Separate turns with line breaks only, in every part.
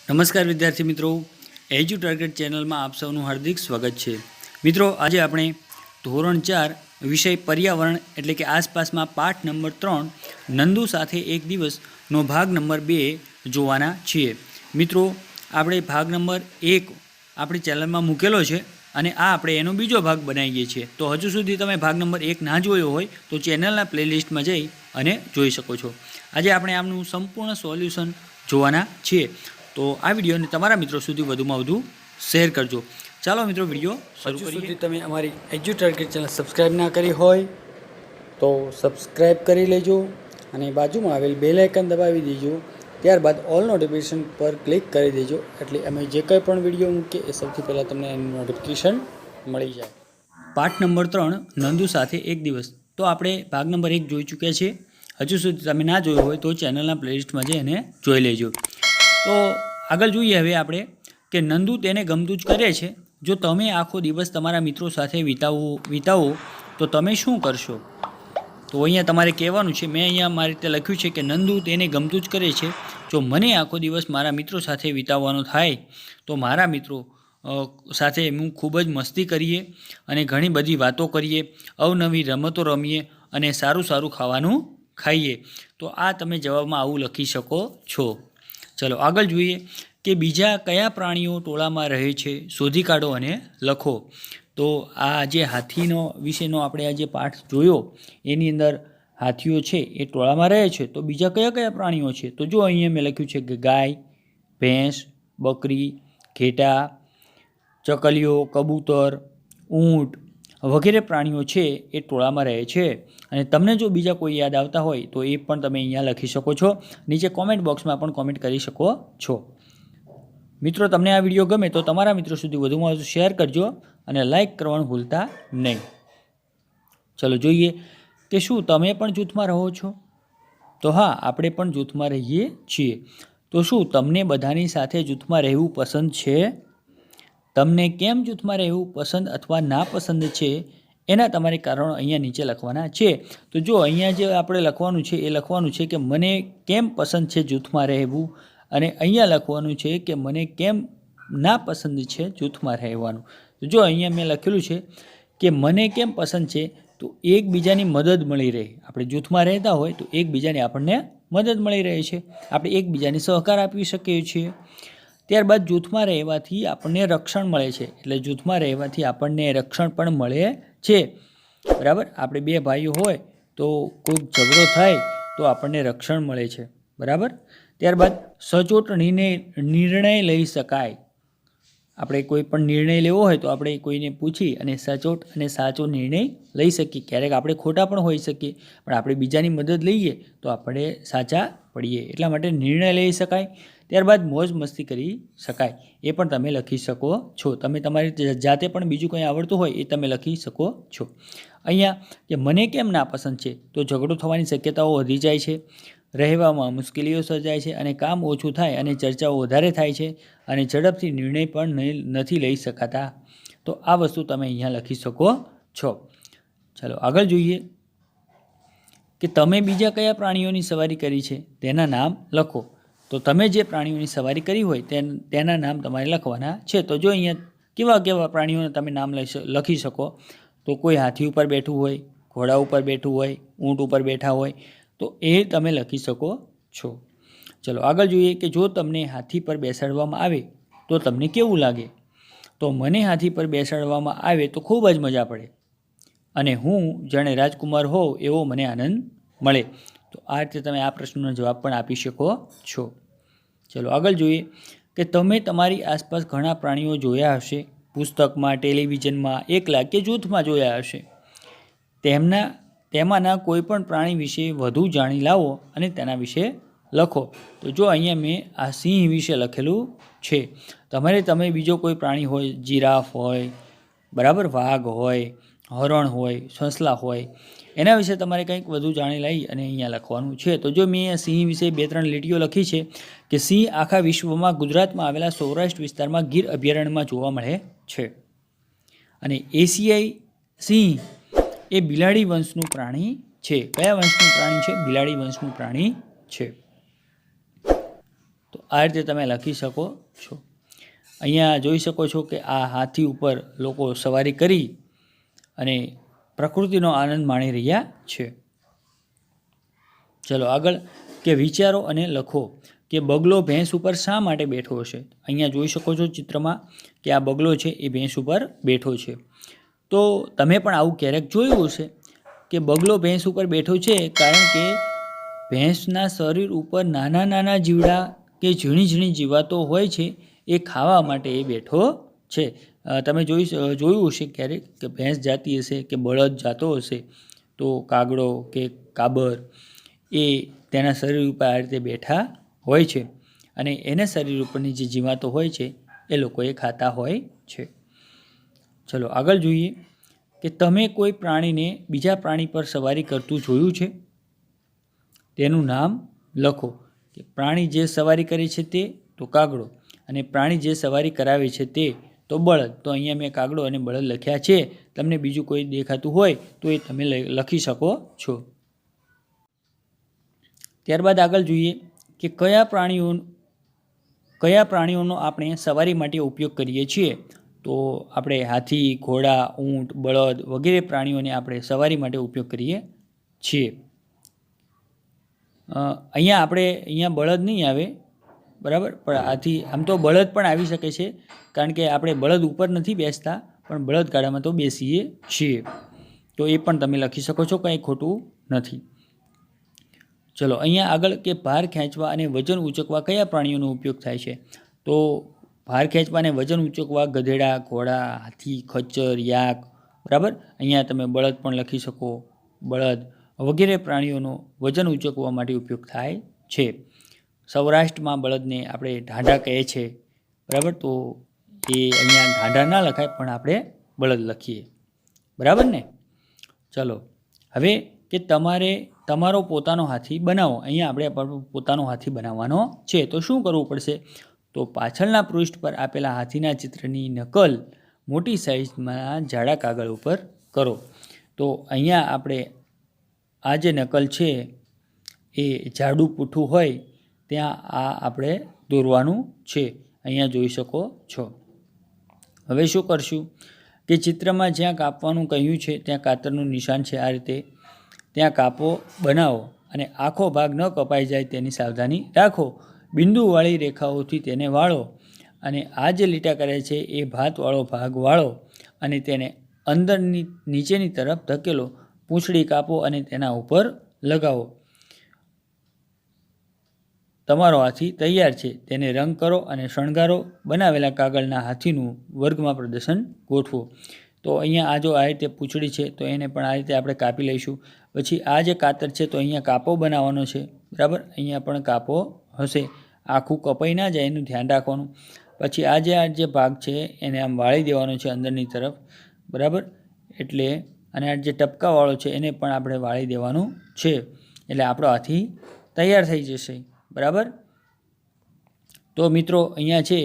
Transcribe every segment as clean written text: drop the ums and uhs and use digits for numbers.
નમસ્કાર વિદ્યાર્થી મિત્રો, એજ્યુ ટાર્ગેટ ચેનલમાં આપ સૌનું હાર્દિક સ્વાગત છે। મિત્રો, આજે આપણે ધોરણ 4 વિષય પર્યાવરણ એટલે કે આસપાસમાં પાઠ નંબર 3 નંદુ સાથે એક દિવસનો ભાગ નંબર 2 જોવાના છીએ। મિત્રો, આપણે ભાગ નંબર 1 આપણી ચેનલમાં મૂકેલો છે અને આ આપણે એનો બીજો ભાગ બનાવીએ છીએ। તો હજુ સુધી તમે ભાગ નંબર 1 ના જોયો હોય તો ચેનલના પ્લેલિસ્ટમાં જઈ અને જોઈ શકો છો। આજે આપણે આમનું સંપૂર્ણ સોલ્યુશન જોવાના છીએ। તો આ વિડીયોને તમારા મિત્રો સુધી વધુમાં વધુ શેર કરજો। ચાલો મિત્રો, વિડીયો શરૂ કરીએ। તમે અમારી એજ્યુ ટાર્ગેટ ચેનલ સબસ્ક્રાઈબ ના કરી હોય તો સબસ્ક્રાઈબ કરી લેજો અને બાજુમાં આવેલ બેલ આઇકન દબાવી દેજો। ત્યારબાદ ઓલ નોટિફિકેશન પર ક્લિક કરી દેજો, એટલે અમે જે કંઈ પણ વિડીયો મૂકીએ એ સૌથી પહેલાં તમને એનું નોટિફિકેશન મળી જાય। પાઠ નંબર 3 નંદુ સાથે એક દિવસ। તો આપણે ભાગ નંબર 1 જોઈ ચૂક્યા છીએ। હજુ સુધી તમે ના જોયો હોય તો ચેનલના પ્લેલિસ્ટમાં જઈ અને જોઈ લેજો। તો આગળ જોઈએ હવે આપણે કે નંદુ તેને ગમતું જ કરે છે। જો તમે આખો દિવસ તમારા મિત્રો સાથે વિતાવો તો તમે શું કરશો? તો અહીંયા તમારે કહેવાનું છે, મેં અહીંયા મારી રીતે લખ્યું છે કે નંદુ તેને ગમતું જ કરે છે। જો મને આખો દિવસ મારા મિત્રો સાથે વિતાવવાનો થાય તો મારા મિત્રો સાથે હું ખૂબ જ મસ્તી કરીએ અને ઘણી બધી વાતો કરીએ, અવનવી રમતો રમીએ અને સારું સારું ખાવાનું ખાઈએ। તો આ તમે જવાબમાં આવું લખી શકો છો। ચલો આગળ જોઈએ કે બીજા કયા પ્રાણીઓ ટોળામાં રહે છે, શોધી કાઢો અને લખો। તો આ જે હાથીનો વિશેનો આપણે આ જે પાઠ જોયો એની અંદર હાથીઓ છે એ ટોળામાં રહે છે। તો બીજા કયા કયા પ્રાણીઓ છે? તો જો અહીંયા મેં લખ્યું છે કે ગાય, ભેંસ, બકરી, ઘેટા, ચકલીઓ, કબૂતર, ઊંટ વગેરે પ્રાણીઓ છે એ ટોળામાં રહે છે। અને તમને જો બીજા કોઈ યાદ આવતા હોય તો એ પણ તમે અહીંયા લખી શકો છો। નીચે કોમેન્ટ બોક્સમાં પણ કોમેન્ટ કરી શકો છો। મિત્રો, તમને આ વિડીયો ગમે તો તમારા મિત્રો સુધી વધુમાં વધુ શેર કરજો અને લાઇક કરવાનું ભૂલતા નહીં। ચલો જોઈએ કે શું તમે પણ જૂથમાં રહો છો? તો હા, આપણે પણ જૂથમાં રહીએ છીએ। તો શું તમને બધાની સાથે જૂથમાં રહેવું પસંદ છે? તમને કેમ જૂથમાં રહેવું પસંદ અથવા નાપસંદ છે એના તમારે કારણો અહીંયા નીચે લખવાના છે। તો જો અહીંયા જે આપણે લખવાનું છે એ લખવાનું છે કે મને કેમ પસંદ છે જૂથમાં રહેવું, અને અહીંયા લખવાનું છે કે મને કેમ નાપસંદ છે જૂથમાં રહેવાનું। તો જો અહીંયા મેં લખેલું છે કે મને કેમ પસંદ છે, તો એકબીજાની મદદ મળી રહે। આપણે જૂથમાં રહેતા હોય તો એકબીજાની આપણને મદદ મળી રહે છે, આપણે એકબીજાને સહકાર આપી શકીએ છીએ। ત્યારબાદ જૂથમાં રહેવાથી આપણને રક્ષણ મળે છે, એટલે જૂથમાં રહેવાથી આપણને રક્ષણ પણ મળે છે, બરાબર। આપણે બે ભાઈઓ હોય તો કોઈક ઝઘડો થાય તો આપણને રક્ષણ મળે છે, બરાબર। ત્યારબાદ સચોટ નિર્ણય લઈ શકાય। આપણે કોઈ પણ નિર્ણય લેવો હોય તો આપણે કોઈને પૂછી અને સચોટ અને સાચો નિર્ણય લઈ શકીએ। ક્યારેક આપણે ખોટા પણ હોઈ શકીએ, પણ આપણે બીજાની મદદ લઈએ તો આપણે સાચા પડીએ, એટલા માટે નિર્ણય લઈ શકાય। ત્યારબાદ મોજ મસ્તી કરી શકાય, એ પણ તમે લખી શકો છો। તમે તમારી જાતે પણ બીજું કંઈ આવડતું હોય એ તમે લખી શકો છો। અહીંયા કે મને કેમ નાપસંદ છે, તો ઝઘડો થવાની શક્યતાઓ વધી જાય છે, રહેવામાં મુશ્કેલીઓ સર્જાય છે અને કામ ઓછું થાય અને ચર્ચાઓ વધારે થાય છે અને ઝડપથી નિર્ણય પણ નથી લઈ શકાતા। તો આ વસ્તુ તમે અહીંયા લખી શકો છો। ચાલો આગળ જોઈએ કે તમે બીજા કયા પ્રાણીઓની સવારી કરી છે તેના નામ લખો। તો તમે જે પ્રાણીઓની સવારી કરી હોય તેના નામ તમારે લખવાના છે। તો જો અહીંયા કેવા કેવા પ્રાણીઓના તમે નામ લખી શકો, તો કોઈ હાથી ઉપર બેઠું હોય, ઘોડા ઉપર બેઠું હોય, ઊંટ ઉપર બેઠા હોય, તો એ તમે લખી શકો છો। ચલો આગળ જોઈએ કે જો તમને હાથી પર બેસાડવામાં આવે તો તમને કેવું લાગે? તો મને હાથી પર બેસાડવામાં આવે તો ખૂબ જ મજા પડે અને હું જાણે રાજકુમાર હોઉં એવો મને આનંદ મળે। તો આ રીતે તમે આ પ્રશ્નનો જવાબ પણ આપી શકો છો। ચલો આગળ જોઈએ કે તમે તમારી આસપાસ ઘણા પ્રાણીઓ જોયા હશે, પુસ્તકમાં, ટેલિવિઝનમાં, એકલા કે જૂથમાં જોયા હશે। તેમાંના કોઈ પણ પ્રાણી વિશે વધુ જાણી લાવો અને તેના વિશે લખો। તો જો અહીંયા મેં આ સિંહ વિશે લખેલું છે, તમે બીજો કોઈ પ્રાણી હોય, જીરાફ હોય, બરાબર, વાઘ હોય, હરણ હોય, સસલા હોય, એના વિશે તમારે કંઈક વધુ જાણી લઈ અને અહીંયા લખવાનું છે। તો જો મેં અહીંયા સિંહ વિશે 2-3 લીટીઓ લખી છે કે સિંહ આખા વિશ્વમાં ગુજરાતમાં આવેલા સૌરાષ્ટ્ર વિસ્તારમાં ગીર અભયારણ્યમાં જોવા મળે છે અને એશિયાઈ સિંહ એ બિલાડી વંશનું પ્રાણી છે। કયા વંશનું પ્રાણી છે? બિલાડી વંશનું પ્રાણી છે। તો આ રીતે તમે લખી શકો છો. અહીંયા જોઈ શકો છો કે આ હાથી ઉપર લોકો સવારી કરી અને પ્રકૃતિનો આનંદ માણી રહ્યા છે. ચલો આગળ, કે વિચારો અને લખો કે બગલો ભેંસ ઉપર શા માટે બેઠો હશે. અહીંયા જોઈ શકો છો ચિત્રમાં કે આ બગલો છે એ ભેંસ ઉપર બેઠો છે. તો તમે પણ આવું ક્યારેક જોયું હશે કે બગલો ભેંસ ઉપર બેઠો છે કારણ કે ભેંસના શરીર ઉપર નાના નાના જીવડા કે ઝીણી ઝીણી જીવાતો હોય છે, એ ખાવા માટે એ બેઠો છે. તમે જોયું હશે ક્યારેક કે ભેંસ જાતી હશે કે બળદ જાતો હશે તો કાગડો કે કાબર એ તેના શરીર ઉપર આ રીતે બેઠા હોય છે અને એના શરીર ઉપરની જે જીવાતો હોય છે એ લોકો એ ખાતા હોય છે. ચલો આગળ જોઈએ કે તમે કોઈ પ્રાણીને બીજા પ્રાણી પર સવારી કરતું જોયું છે. તેનું નામ લખો. કે પ્રાણી જે સવારી કરે છે તે તો કાગડો, અને પ્રાણી જે સવારી કરાવે છે તે તો બળદ. તો અહીંયા મેં કાગડો અને બળદ લખ્યા છે. તમને બીજું કોઈ દેખાતું હોય તો એ તમે લખી શકો છો. ત્યારબાદ આગળ જોઈએ કે કયા પ્રાણીઓનો આપણે સવારી માટે ઉપયોગ કરીએ છીએ. તો આપણે હાથી, ઘોડા, ઊંટ, બળદ વગેરે પ્રાણીઓને આપણે સવારી માટે ઉપયોગ કરીએ છીએ. અહીંયા બળદ નહીં આવે, બરાબર, પણ હાથી, આમ તો બળદ પણ આવી શકે છે કારણ કે આપણે બળદ ઉપર નથી બેસતા પણ બળદ ગાડામાં તો બેસીએ છીએ. તો એ પણ તમે લખી શકો છો, કંઈ ખોટું નથી. ચલો અહીંયા આગળ કે ભાર ખેંચવા અને વજન ઉંચકવા કયા પ્રાણીઓનો ઉપયોગ થાય છે. તો ભાર ખેંચવા અને વજન ઉંચકવા ગધેડા, ઘોડા, હાથી, ખચ્ચર, યાક, બરાબર. અહીંયા તમે બળદ પણ લખી શકો, બળદ વગેરે પ્રાણીઓનો વજન ઉંચકવા માટે ઉપયોગ થાય છે. સૌરાષ્ટ્રમાં બળદને આપણે ઢાંઢા કહે છે, બરાબર. તો એ અહીંયા ઢાંઢા ના લખાય પણ આપણે બળદ લખીએ, બરાબર ને. ચલો હવે કે તમારો પોતાનો હાથી બનાવો. અહીંયા આપણે પોતાનો હાથી બનાવવાનો છે. તો શું કરવું પડશે. તો પાછળના પૃષ્ઠ પર આપેલા હાથીના ચિત્રની નકલ મોટી સાઇઝમાં જાડા કાગળ ઉપર કરો. તો અહીંયા આપણે આ જે નકલ છે એ જાડું પૂઠું હોય ત્યાં આ આપણે દોરવાનું છે. અહીંયા જોઈ શકો છો. હવે શું કરશું કે ચિત્રમાં જ્યાં કાપવાનું કહ્યું છે ત્યાં કાતરનું નિશાન છે આ રીતે, ત્યાં કાપો બનાવો અને આખો ભાગ ન કપાઈ જાય તેની સાવધાની રાખો. બિંદુવાળી રેખાઓથી તેને વાળો અને આ જે લીટા કરે છે એ ભાતવાળો ભાગ વાળો અને તેને અંદરની નીચેની તરફ ધકેલો. પૂંછડી કાપો અને તેના ઉપર લગાવો. તમારો હાથી તૈયાર છે. તેને રંગ કરો અને શણગારો. બનાવેલા કાગળના હાથીનું વર્ગમાં પ્રદર્શન ગોઠવો. તો અહીંયા આ જો આ રીતે પૂંછડી છે તો એને પણ આ રીતે આપણે કાપી લઈશું. પછી આ જે કાતર છે તો અહીંયા કાપો બનાવવાનો છે, બરાબર. અહીંયા પણ કાપો હશે, આખું કપાઈ ના જાય એનું ધ્યાન રાખવાનું. પછી આ જે ભાગ છે એને આમ વાળી દેવાનો છે અંદરની તરફ, બરાબર. એટલે અને આ જે ટપકાવાળો છે એને પણ આપણે વાળી દેવાનું છે. એટલે આપણો હાથી તૈયાર થઈ જશે, બરાબર. તો મિત્રો અહીંયા છે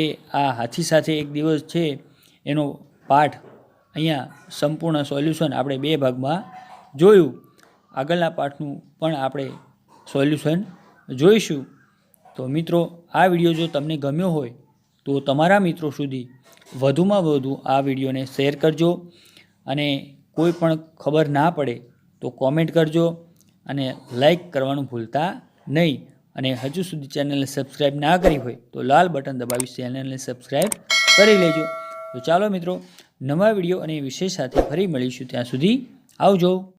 એ આ હાથી સાથે એક દિવસ છે એનો પાઠ, અહીંયા સંપૂર્ણ સોલ્યુશન આપણે 2 ભાગમાં જોયું. આગળના પાઠનું પણ આપણે સોલ્યુશન જોઈશું. તો મિત્રો આ વિડીયો જો તમને ગમ્યો હોય તો તમારા મિત્રો સુધી વધુમાં વધુ આ વિડીયોને શેર કરજો અને કોઈ પણ ખબર ના પડે તો કોમેન્ટ કરજો અને લાઈક કરવાનું ભૂલતા નહીં. અને હજુ સુધી ચેનલને સબસ્ક્રાઈબ ના કરી હોય તો લાલ બટન દબાવી ચેનલને સબસ્ક્રાઈબ કરી લેજો. તો ચાલો મિત્રો, નવા વિડીયો અને વિષય સાથે ફરી મળીશું. ત્યાં સુધી આવજો.